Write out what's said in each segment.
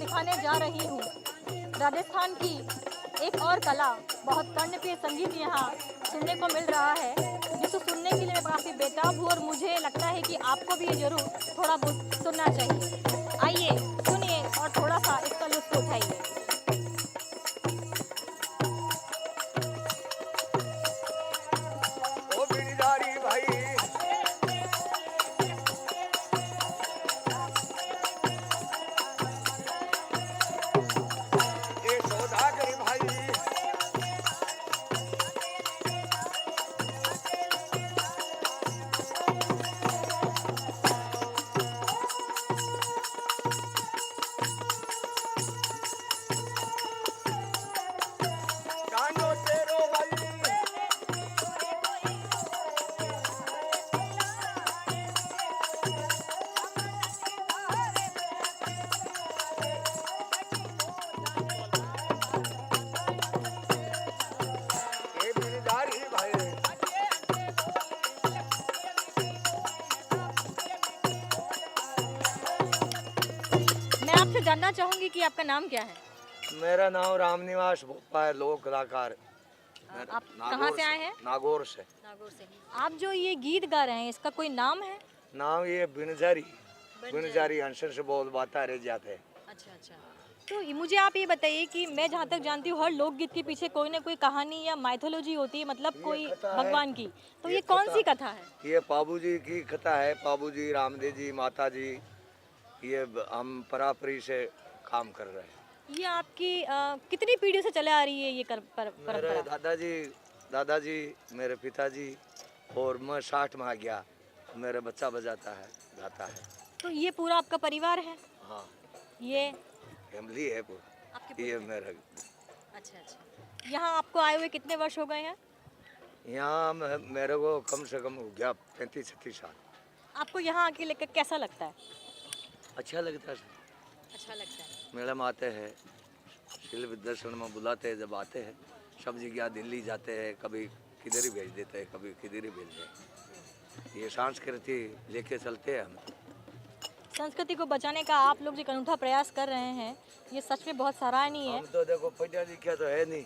दिखाने जा रही हूँ राजस्थान की एक और कला। बहुत कर्णप्रिय संगीत यहाँ सुनने को मिल रहा है, जिसको सुनने के लिए मैं काफ़ी बेताब हूँ और मुझे लगता है कि आपको भी ये जरूर थोड़ा बहुत सुनना चाहिए। आइए सुनिए और थोड़ा सा इसका लुत्फ उठाइए। मैं आपसे जानना चाहूंगी कि आपका नाम क्या है? मेरा नाम रामनिवास भोपा है, लोक कलाकार। आप कहाँ से आए हैं? नागौर से। नागौर से। आप जो ये गीत गा रहे हैं, इसका कोई नाम है? नाम ये बिनजारी अंशर से बोल बाता रह जाते हैं। अच्छा अच्छा। तो मुझे आप ये बताइए कि मैं जहाँ तक जानती हूँ हर लोकगीत के पीछे कोई ना कोई कहानी या माइथोलॉजी होती है, मतलब कोई भगवान की। तो ये कौन सी कथा है? ये पाबू जी की कथा है। पाबू जी, रामदेव जी, माता जी, ये हम परापरी से काम कर रहे हैं। ये आपकी कितनी पीढ़ियों से चले आ रही है ये मेरे परंपरा? दादाजी, मेरे पिताजी और मैं 60 में आ गया। मेरा बच्चा बजाता है, गाता है। तो ये पूरा आपका परिवार है? हाँ, ये फैमिली है पूरा। आपके ये मेरा अच्छा अच्छा। यहाँ आपको आए हुए कितने वर्ष हो गए हैं? यहाँ मेरे को कम से कम हो गया 35-36 साल। आपको यहाँ आके लेकर कैसा लगता है? अच्छा लगता है। अच्छा लगता है। मैडम आते हैं, शिल्प दर्शन में बुलाते हैं। जब आते हैं सब जगह दिल्ली जाते हैं, कभी किधर ही भेज देते हैं, कभी किधर ही भेज देते हैं। ये संस्कृति लेके चलते हैं हम। संस्कृति को बचाने का आप लोग जो अनूठा प्रयास कर रहे हैं, ये सच में बहुत सराहनीय है। हम तो देखो पढ़ा लिखा तो है नहीं,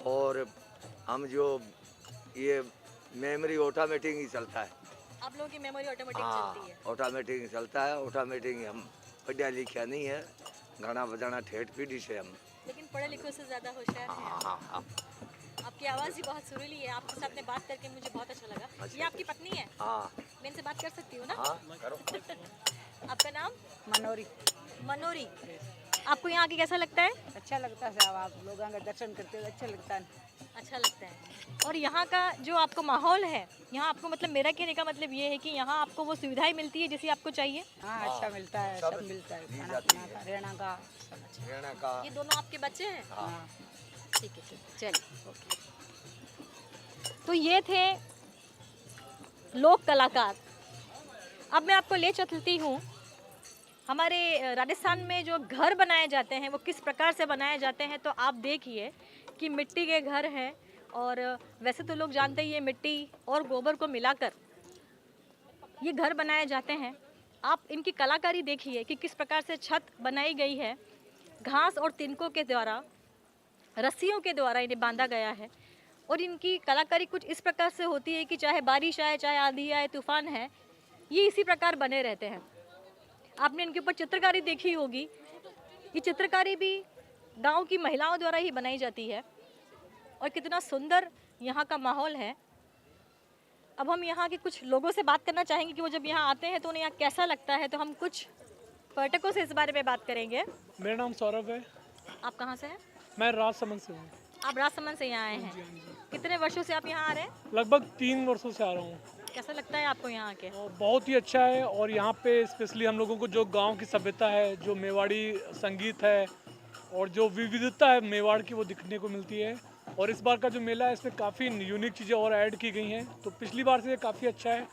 और हम जो ये मेमोरी ऑटोमेटिक ही चलता है। आप लोगों की मेमोरी ऑटोमेटिक हाँ, चलती है। ऑटोमेटिक ही चलता है। ऑटोमेटिक हम पढ़ा लिखा नहीं है, गाना बजाना ठेठ पीढ़ी से हम। लेकिन पढ़े लिखे से ज़्यादा होशियार हैं आप। हाँ हाँ। आपकी आवाज़ ही बहुत सुरीली है। आपके साथ में बात करके मुझे बहुत अच्छा लगा। अच्छा। ये आपकी पत्नी है? हाँ मैं इनसे बात कर सकती हूँ ना? हाँ, करो। आपका नाम? मनोरी। मनोरी। आपको यहाँ आके कैसा लगता है? अच्छा लगता है साहब, आप लोगों का दर्शन करते हुए अच्छा लगता है। अच्छा लगता है। और यहाँ का जो आपको माहौल है, यहाँ आपको मतलब मेरा कहने का मतलब ये है कि यहाँ आपको वो सुविधाएं मिलती है जैसी आपको चाहिए? हाँ, अच्छा मिलता है, सब मिलता है, खाना पीना का, रहना का, सब अच्छा। रहना का। ये दोनों आपके बच्चे हैं? हाँ, ठीक है, चलिए, ओके। तो ये थे लोक कलाकार। अब मैं आपको ले चलती हूँ हमारे राजस्थान में जो घर बनाए जाते हैं वो किस प्रकार से बनाए जाते हैं। तो आप देखिए कि मिट्टी के घर हैं, और वैसे तो लोग जानते ही हैं मिट्टी और गोबर को मिलाकर ये घर बनाए जाते हैं। आप इनकी कलाकारी देखिए कि किस प्रकार से छत बनाई गई है। घास और तिनकों के द्वारा, रस्सियों के द्वारा इन्हें बांधा गया है। और इनकी कलाकारी कुछ इस प्रकार से होती है कि चाहे बारिश आए, चाहे आंधी आए, तूफान है, ये इसी प्रकार बने रहते हैं। आपने इनके ऊपर चित्रकारी देखी होगी। ये चित्रकारी भी गांव की महिलाओं द्वारा ही बनाई जाती है। और कितना सुंदर यहाँ का माहौल है। अब हम यहाँ के कुछ लोगों से बात करना चाहेंगे कि वो जब यहाँ आते हैं तो उन्हें यहाँ कैसा लगता है। तो हम कुछ पर्यटकों से इस बारे में बात करेंगे। मेरा नाम सौरभ है। आप कहाँ से हैं? मैं राजसमंद से हूँ। आप राजसमंद से यहाँ आए हैं? कितने वर्षों से आप यहाँ आ रहे हैं? लगभग 3 वर्षों से आ रहा हूँ। कैसा लगता है आपको यहाँ आके? और बहुत ही अच्छा है। और यहाँ पे स्पेशली हम लोगों को जो गांव की सभ्यता है, जो मेवाड़ी संगीत है और जो विविधता है मेवाड़ की, वो दिखने को मिलती है। और इस बार का जो मेला है इसमें काफ़ी यूनिक चीज़ें और ऐड की गई हैं। तो पिछली बार से काफ़ी अच्छा है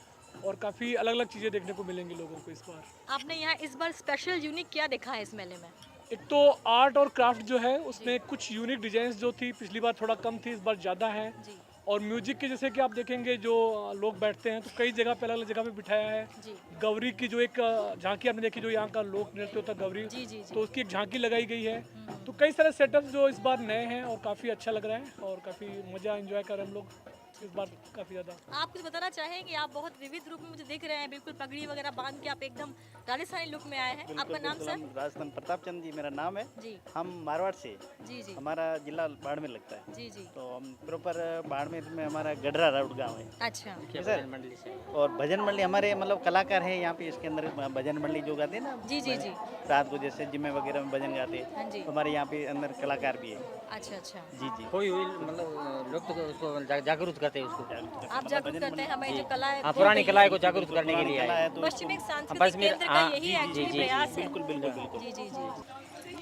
और काफ़ी अलग अलग चीज़ें देखने को मिलेंगी लोगों को इस बार। आपने यहाँ इस बार स्पेशल यूनिक क्या देखा है इस मेले में? एक तो आर्ट और क्राफ्ट जो है उसमें कुछ यूनिक डिजाइन जो थी पिछली बार थोड़ा कम थी, इस बार ज़्यादा है। जी। और म्यूजिक के जैसे कि आप देखेंगे जो लोग बैठते हैं तो कई जगह पे अलग अलग जगह पे बिठाया है। जी गौरी की जो एक झांकी आपने देखी, जो यहाँ का लोक नृत्य होता है गौरी, जी जी जी। तो उसकी एक झांकी लगाई गई है। तो कई सारे सेटअप जो इस बार नए हैं और काफ़ी अच्छा लग रहा है और काफ़ी मज़ा एंजॉय कर रहे हैं हम लोग इस बार काफ़ी ज़्यादा। आप कुछ बताना चाहेंगे? आप बहुत विविध रूप में मुझे दिख रहे हैं, बिल्कुल पगड़ी वगैरह बांध के आप एकदम राजस्थानी लुक में आए हैं। आपका नाम बिल्कुल, सर? हम राजस्थान प्रताप चंद जी मेरा नाम है। जी हम मारवाड़ से, जी जी हमारा जिला बाड़मेर लगता है। जी जी। तो हम प्रॉपर बाड़मेर में हमारा गडरा राउट गांव है। अच्छा ठीक है सर। और भजन मंडली हमारे मतलब कलाकार हैं यहाँ पे, इसके अंदर भजन मंडली जो गाते हैं ना, जी जी जी। रात को जैसे जिम्मे वगैरह में भजन गाते हैं, हाँ जी। तो हमारे यहाँ पे अंदर कलाकार भी है। अच्छा अच्छा। जी जी। कोई हुई मतलब लोग तो उसको जागरूक करते हैं उसको। आप जागरूक करते हैं हमारी जो कला है, हाँ, खो पुरानी गई कलाएं है। को जागरूक करने के लिए कला आए। है तो पश्चिमी सांस्कृतिक पश्चिमी- केंद्र का हाँ, यही जी, एक्चुअली जी, जी, प्रयास है। बिल्कुल बिल्कुल बिल्कुल। जी जी जी।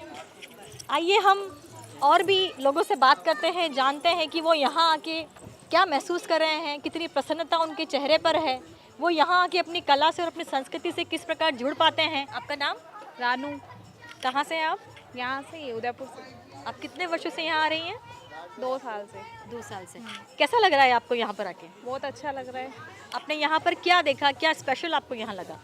आइए हम और भी लोगों से बात करते हैं, जानते हैं कि वो यहाँ आके क्या महसूस कर रहे हैं, कितनी प्रसन्नता उनके चेहरे पर है, वो यहाँ आके अपनी कला से और अपनी संस्कृति से किस प्रकार जुड़ पाते हैं। आपका नाम? रानू, कहाँ से हैं आप? यहाँ से ही उदयपुर से। आप कितने वर्षों से यहाँ आ रही हैं? 2 साल से। 2 साल से। कैसा लग रहा है आपको यहाँ पर आके? बहुत अच्छा लग रहा है। आपने यहाँ पर क्या देखा, क्या स्पेशल आपको यहाँ लगा?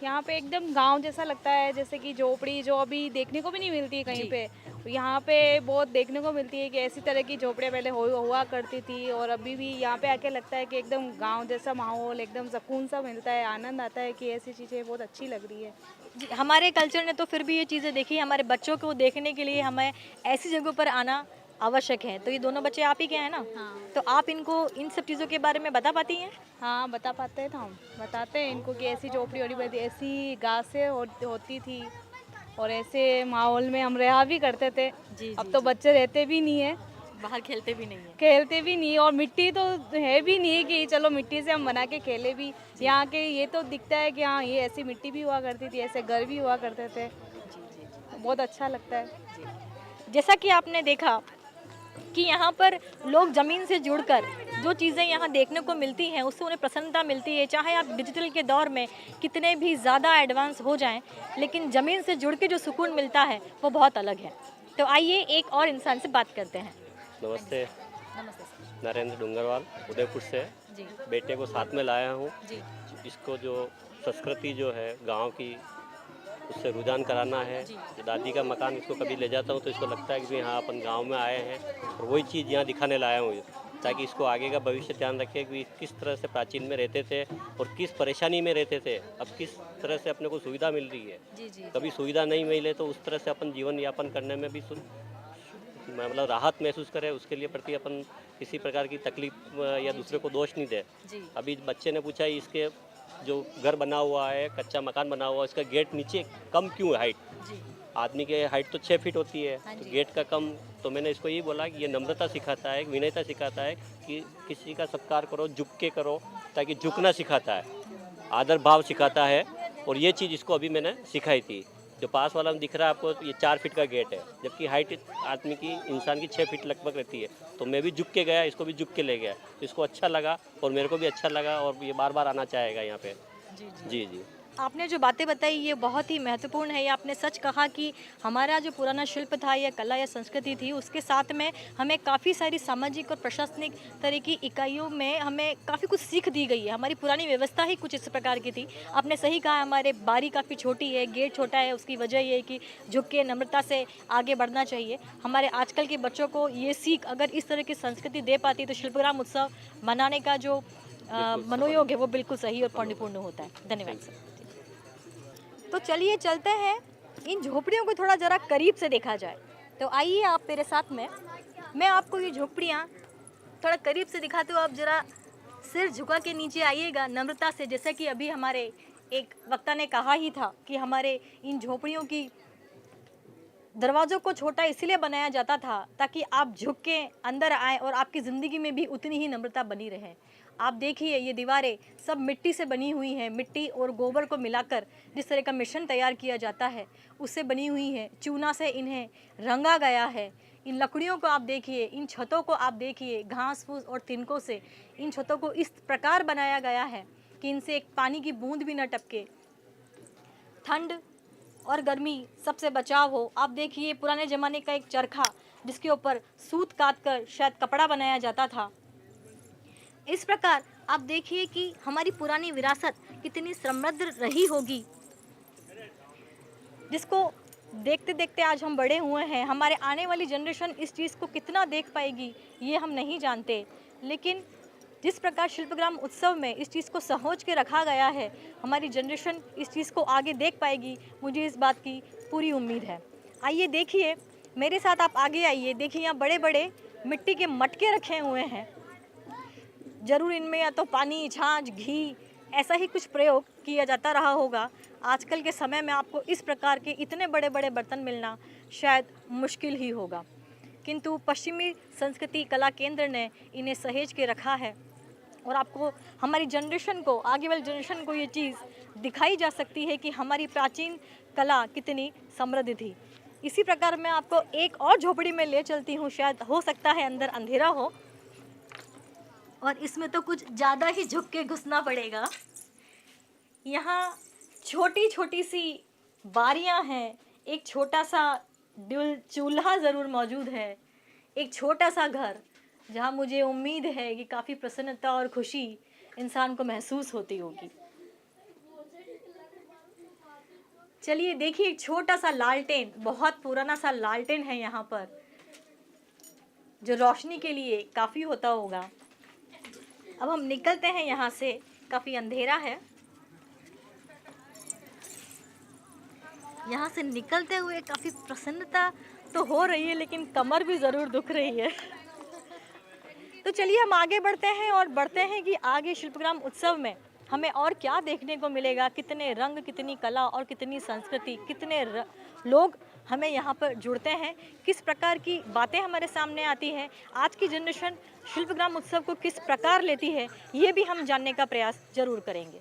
यहाँ पे एकदम गांव जैसा लगता है, जैसे कि झोपड़ी जो अभी देखने को भी नहीं मिलती है जी। कहीं पे, यहाँ पे बहुत देखने को मिलती है कि ऐसी तरह की झोपड़ियाँ पहले हुआ करती थी। और अभी भी यहाँ पे आके लगता है कि एकदम गांव जैसा माहौल, एकदम सुकून सा मिलता है, आनंद आता है कि ऐसी चीज़ें बहुत अच्छी लग रही है। जी, हमारे कल्चर ने तो फिर भी ये चीज़ें देखी, हमारे बच्चों को देखने के लिए हमें ऐसी जगहों पर आना आवश्यक है। तो ये दोनों बच्चे आप ही के हैं ना? हाँ तो आप इनको इन सब चीज़ों के बारे में बता पाती हैं? हाँ, बता पाते हैं ना, हम बताते हैं इनको कि ऐसी झोपड़ी होनी पड़ती, ऐसी घासें होती थी और ऐसे माहौल में हम रहा भी करते थे। जी अब तो बच्चे रहते भी नहीं है, बाहर खेलते भी नहीं है। खेलते भी नहीं, और मिट्टी तो है भी नहीं कि चलो मिट्टी से हम बना के खेले भी। यहाँ के ये तो दिखता है कि हाँ, ये ऐसी मिट्टी भी हुआ करती थी, ऐसे घर भी हुआ करते थे। बहुत अच्छा लगता है। जैसा कि आपने देखा कि यहाँ पर लोग ज़मीन से जुड़कर जो चीज़ें यहाँ देखने को मिलती हैं उससे उन्हें प्रसन्नता मिलती है। चाहे आप डिजिटल के दौर में कितने भी ज़्यादा एडवांस हो जाएं, लेकिन ज़मीन से जुड़ के जो सुकून मिलता है वो बहुत अलग है। तो आइए एक और इंसान से बात करते हैं। नमस्ते, नमस्ते सर। नरेंद्र डूंगरवाल उदयपुर से। जी बेटे को साथ में लाया हूँ। जी इसको जो संस्कृति जो है गांव की, उससे रुझान कराना है। जो दादी का मकान इसको कभी ले जाता हूँ तो इसको लगता है कि भाई हाँ, अपन गांव में आए हैं, और वही चीज़ यहाँ दिखाने लाया हूँ, ताकि इसको आगे का भविष्य ध्यान रखे कि किस तरह से प्राचीन में रहते थे और किस परेशानी में रहते थे, अब किस तरह से अपने को सुविधा मिल रही है। जी जी कभी सुविधा नहीं मिले तो उस तरह से अपन जीवन यापन करने में भी मतलब राहत महसूस करें, उसके लिए प्रति अपन किसी प्रकार की तकलीफ या दूसरे को दोष नहीं दे। जी अभी बच्चे ने पूछा इसके जो घर बना हुआ है, कच्चा मकान बना हुआ है, इसका गेट नीचे कम क्यों है हाइट? जी आदमी के हाइट तो 6 फीट होती है, हाँ तो जी। गेट का कम। तो मैंने इसको ये बोला कि ये नम्रता सिखाता है, विनयता सिखाता है कि किसी का सत्कार करो, झुक के करो, ताकि झुकना सिखाता है, आदर भाव सिखाता है। और ये चीज़ इसको अभी मैंने सिखाई थी। जो पास वाला में दिख रहा है आपको, ये 4 फीट का गेट है, जबकि हाइट आदमी की, इंसान की 6 फीट लगभग रहती है। तो मैं भी झुक के गया, इसको भी झुक के ले गया, तो इसको अच्छा लगा और मेरे को भी अच्छा लगा, और ये बार बार आना चाहेगा यहाँ पे। जी जी जी। आपने जो बातें बताई ये बहुत ही महत्वपूर्ण है। ये आपने सच कहा कि हमारा जो पुराना शिल्प था या कला या संस्कृति थी, उसके साथ में हमें काफ़ी सारी सामाजिक और प्रशासनिक तरह की इकाइयों में हमें काफ़ी कुछ सीख दी गई है। हमारी पुरानी व्यवस्था ही कुछ इस प्रकार की थी। आपने सही कहा, हमारे बारी काफ़ी छोटी है, गेट छोटा है, उसकी वजह ये है कि झुक के नम्रता से आगे बढ़ना चाहिए। हमारे आजकल के बच्चों को ये सीख अगर इस तरह की संस्कृति दे पाती तो शिल्पग्राम उत्सव मनाने का जो मनोयोग है वो बिल्कुल सही और पौण्यपूर्ण होता है। धन्यवाद सर। तो चलिए चलते हैं, इन झोपड़ियों को थोड़ा ज़रा करीब से देखा जाए। तो आइए आप मेरे साथ में, मैं आपको ये झोपड़ियाँ थोड़ा करीब से दिखाती हूँ। आप ज़रा सिर झुका के नीचे आइएगा नम्रता से। जैसा कि अभी हमारे एक वक्ता ने कहा ही था कि हमारे इन झोपड़ियों की दरवाज़ों को छोटा इसलिए बनाया जाता था ताकि आप झुक के अंदर आएँ और आपकी ज़िंदगी में भी उतनी ही नम्रता बनी रहे। आप देखिए ये दीवारें सब मिट्टी से बनी हुई हैं। मिट्टी और गोबर को मिलाकर जिस तरह का मिश्रण तैयार किया जाता है उससे बनी हुई हैं। चूना से इन्हें रंगा गया है। इन लकड़ियों को आप देखिए, इन छतों को आप देखिए, घास फूस और तिनकों से इन छतों को इस प्रकार बनाया गया है कि इनसे एक पानी की बूंद भी न टपके, ठंड और गर्मी सबसे बचाव हो। आप देखिए पुराने ज़माने का एक चरखा जिसके ऊपर सूत काट कर शायद कपड़ा बनाया जाता था, इस प्रकार आप देखिए कि हमारी पुरानी विरासत कितनी समृद्ध रही होगी, जिसको देखते देखते आज हम बड़े हुए हैं। हमारे आने वाली जनरेशन इस चीज़ को कितना देख पाएगी ये हम नहीं जानते, लेकिन जिस प्रकार शिल्पग्राम उत्सव में इस चीज़ को सहोज के रखा गया है, हमारी जनरेशन इस चीज़ को आगे देख पाएगी, मुझे इस बात की पूरी उम्मीद है। आइए देखिए, मेरे साथ आप आगे आइए। देखिए यहाँ बड़े बड़े मिट्टी के मटके रखे हुए हैं, ज़रूर इनमें या तो पानी, छाछ, घी ऐसा ही कुछ प्रयोग किया जाता रहा होगा। आजकल के समय में आपको इस प्रकार के इतने बड़े बड़े बर्तन मिलना शायद मुश्किल ही होगा, किंतु पश्चिमी संस्कृति कला केंद्र ने इन्हें सहेज के रखा है और आपको, हमारी जनरेशन को, आगे वाली जनरेशन को ये चीज़ दिखाई जा सकती है कि हमारी प्राचीन कला कितनी समृद्ध थी। इसी प्रकार मैं आपको एक और झोपड़ी में ले चलती हूँ, शायद हो सकता है अंदर अंधेरा हो और इसमें तो कुछ ज़्यादा ही झुक के घुसना पड़ेगा। यहाँ छोटी छोटी सी बारियाँ हैं, एक छोटा सा चूल्हा ज़रूर मौजूद है, एक छोटा सा घर जहाँ मुझे उम्मीद है कि काफ़ी प्रसन्नता और खुशी इंसान को महसूस होती होगी। चलिए देखिए, एक छोटा सा लालटेन, बहुत पुराना सा लालटेन है यहाँ पर, जो रोशनी के लिए काफ़ी होता होगा। अब हम निकलते हैं यहाँ से, काफ़ी अंधेरा है। यहाँ से निकलते हुए काफ़ी प्रसन्नता तो हो रही है, लेकिन कमर भी ज़रूर दुख रही है। तो चलिए हम आगे बढ़ते हैं और बढ़ते हैं कि आगे शिल्पग्राम उत्सव में हमें और क्या देखने को मिलेगा, कितने रंग, कितनी कला और कितनी संस्कृति, कितने लोग हमें यहाँ पर जुड़ते हैं, किस प्रकार की बातें हमारे सामने आती हैं, आज की जनरेशन शिल्पग्राम उत्सव को किस प्रकार लेती है, ये भी हम जानने का प्रयास जरूर करेंगे।